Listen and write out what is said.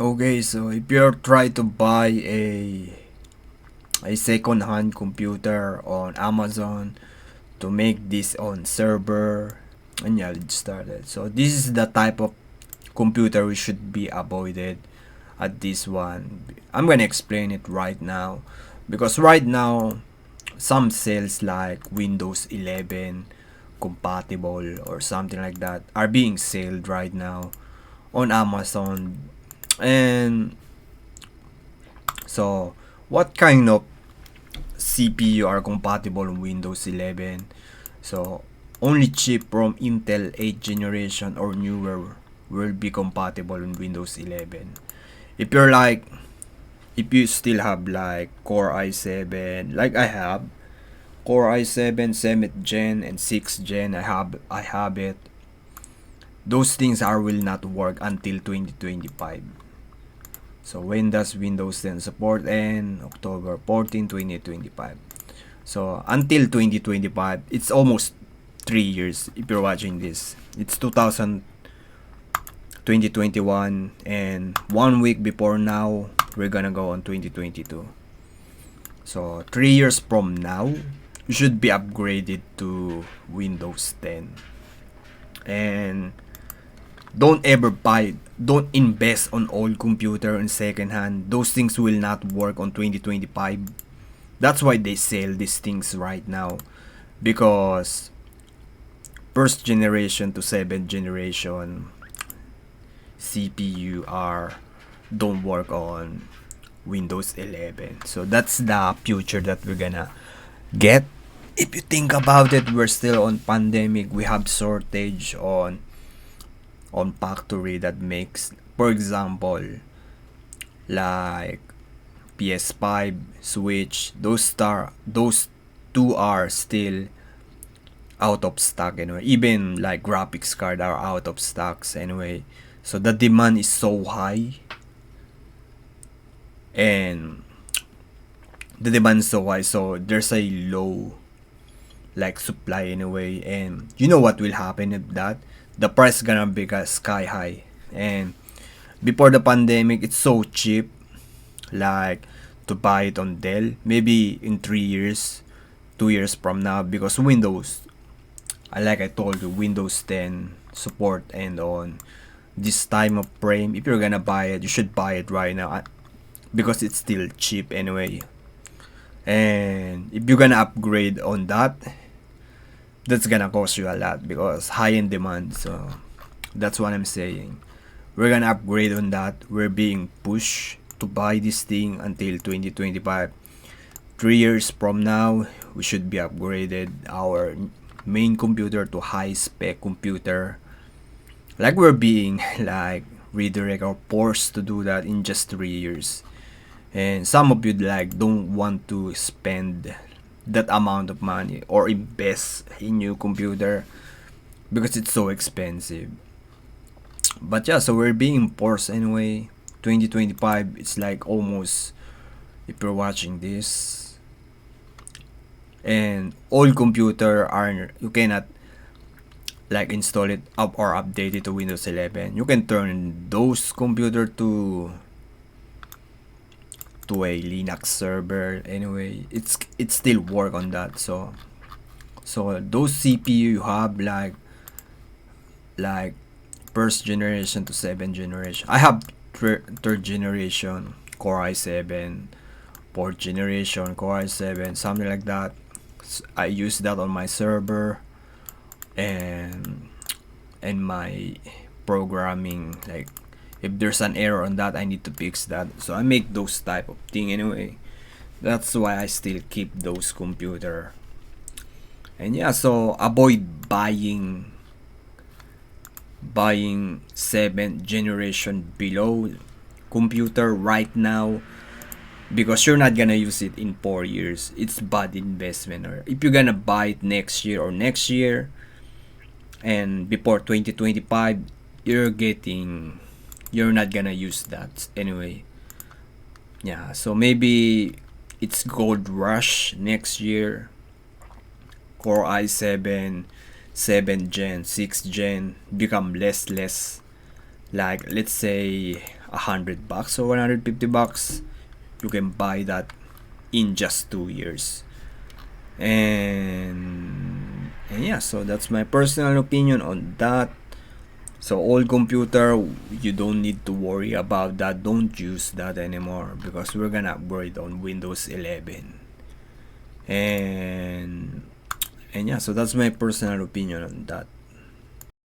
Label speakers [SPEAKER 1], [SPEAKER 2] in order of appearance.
[SPEAKER 1] Okay, so if you're trying to buy a second-hand computer on Amazon to make this on server, and yeah, let's start it. So this is the type of computer we should be avoided at this one. I'm gonna explain it right now because right now some sales like Windows 11 compatible or something like that are being sold right now on Amazon. And so what kind of CPU are compatible on Windows 11? So only chip from Intel 8 generation or newer will be compatible on Windows 11. If you're like, if you still have like Core i7, like I have Core i7 7th gen and 6th gen, I have it. Those things are will not work until 2025. So when does Windows 10 support end? October 14, 2025. So until 2025, it's almost 3 years if you're watching this. It's 2021 and 1 week before now, we're gonna go on 2022. So 3 years from now, you should be upgraded to Windows 10. And don't invest on old computer and second hand. Those things will not work on 2025. That's why they sell these things right now, because first generation to seventh generation CPU are don't work on Windows 11. So that's the future that we're gonna get. If you think about it, we're still on pandemic. We have shortage on factory that makes, for example, like PS5, Switch. Those two are still out of stock anyway. Even like graphics card are out of stocks anyway. So the demand is so high, and the demand is so high, so there's a low like supply anyway. And you know what will happen if that? The price gonna be sky high. And before the pandemic, it's so cheap, like to buy it on Dell. Maybe in 3 years, 2 years from now, because Windows, like I told you, Windows 10 support and on this time of frame. If you're gonna buy it, you should buy it right now because it's still cheap anyway. And if you're gonna upgrade on that, that's gonna cost you a lot because high in demand. So that's what I'm saying. We're gonna upgrade on that. We're being pushed to buy this thing until 2025. 3 years from now, we should be upgraded our main computer to high spec computer. Like we're being like redirect or forced to do that in just 3 years. And some of you like don't want to spend that amount of money or invest in new computer because it's so expensive. But yeah, so we're being forced anyway. 2025, it's like almost, if you're watching this, and old computer are, you cannot like install it up or update it to Windows 11. You can turn those computer to a Linux server anyway. It's still work on that. So those CPU you have like first generation to seventh generation. I have third generation Core i7, fourth generation Core i7, something like that. I use that on my server and my programming. Like if there's an error on that, I need to fix that. So I make those type of thing anyway. That's why I still keep those computer. And yeah, so avoid buying seventh generation below computer right now because you're not gonna use it in 4 years. It's bad investment. Or if you're gonna buy it next year or next year and before 2025, you're not gonna use that anyway. Yeah, so maybe it's gold rush next year. Core i7 7th gen, 6th gen become less like let's say $100 or $150, you can buy that in just 2 years. And yeah, so that's my personal opinion on that. So old computer, you don't need to worry about that. Don't use that anymore because we're gonna upgrade on Windows 11. And yeah, so that's my personal opinion on that.